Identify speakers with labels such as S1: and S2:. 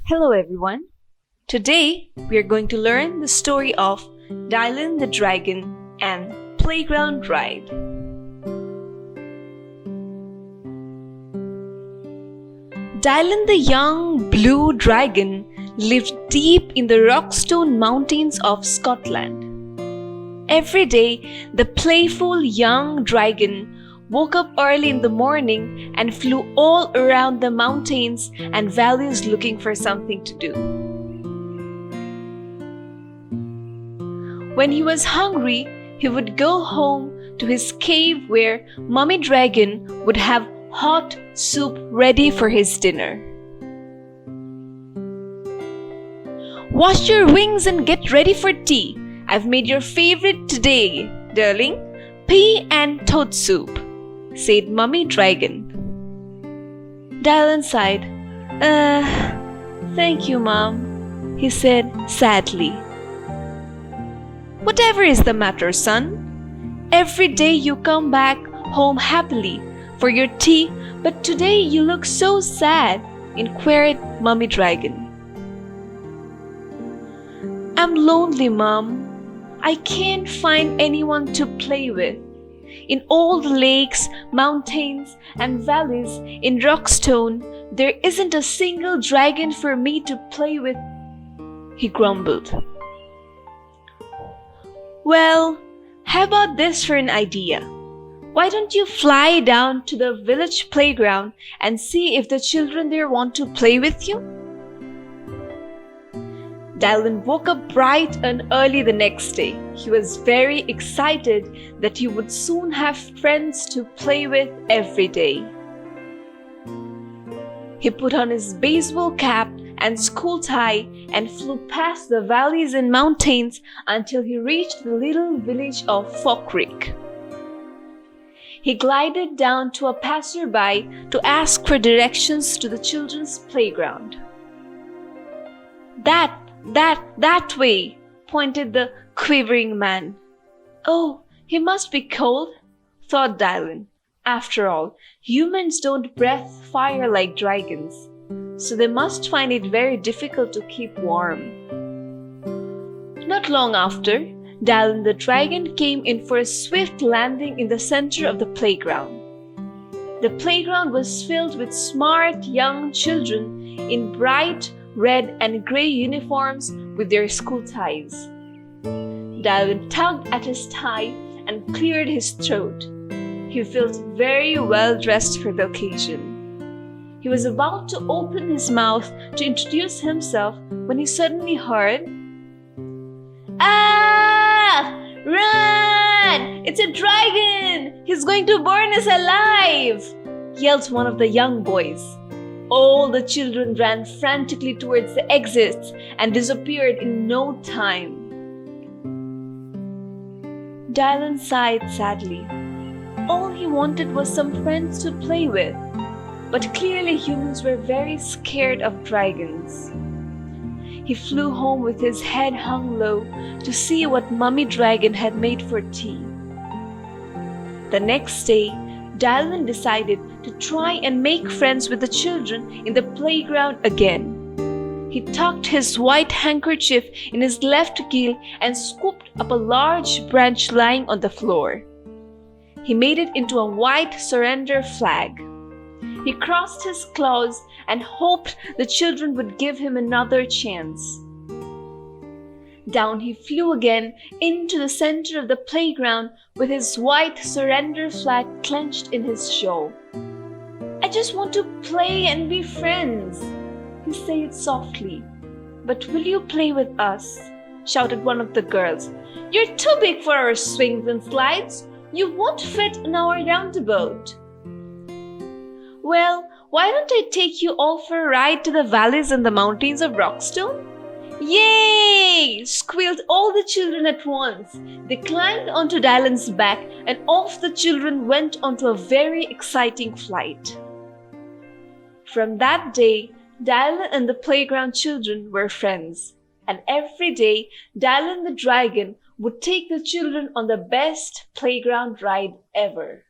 S1: Hello everyone. Today we are going to learn the story of Dylan the Dragon and Playground Ride. Dylan the young blue dragon lived deep in the Rockstone Mountains of Scotland. Every day, the playful young dragon woke up early in the morning and flew all around the mountains and valleys looking for something to do. When he was hungry, he would go home to his cave where Mummy Dragon would have hot soup ready for his dinner. "Wash your wings and get ready for tea. I've made your favorite today, darling, pea and toad soup," said Mummy Dragon. Dylan sighed. Thank you, Mom," he said sadly. "Whatever is the matter, son? Every day you come back home happily for your tea, but today you look so sad," inquired Mummy Dragon. "I'm lonely, Mom. I can't find anyone to play with. In all the lakes, mountains, and valleys in Rockstone, there isn't a single dragon for me to play with," he grumbled. "Well, how about this for an idea? Why don't you fly down to the village playground and see if the children there want to play with you?" Dylan woke up bright and early the next day. He was very excited that he would soon have friends to play with every day. He put on his baseball cap and school tie and flew past the valleys and mountains until he reached the little village of Falkirk. He glided down to a passerby to ask for directions to the children's playground. That way," pointed the quivering man. "Oh, he must be cold," thought Dylan. After all, humans don't breathe fire like dragons, so they must find it very difficult to keep warm. Not long after, Dylan the dragon came in for a swift landing in the center of the playground. The playground was filled with smart young children in bright red and gray uniforms with their school ties. Dylan tugged at his tie and cleared his throat. He felt very well dressed for the occasion. He was about to open his mouth to introduce himself when he suddenly heard, "Ah! Run! It's a dragon! He's going to burn us alive!" yelled one of the young boys. All the children ran frantically towards the exits and disappeared in no time. Dylan sighed sadly. All he wanted was some friends to play with, but clearly humans were very scared of dragons. He flew home with his head hung low to see what Mummy Dragon had made for tea. The next day, Dylan decided to try and make friends with the children in the playground again. He tucked his white handkerchief in his left gill and scooped up a large branch lying on the floor. He made it into a white surrender flag. He crossed his claws and hoped the children would give him another chance. Down he flew again into the center of the playground with his white surrender flag clenched in his jaw. "I just want to play and be friends," he said softly. "But will you play with us?" shouted one of the girls. "You're too big for our swings and slides. You won't fit in our roundabout." "Well, why don't I take you all for a ride to the valleys and the mountains of Rockstone?" "Yay!" squealed all the children at once. They climbed onto Dylan's back and off the children went onto a very exciting flight. From that day, Dylan and the playground children were friends. And every day, Dylan the dragon would take the children on the best playground ride ever.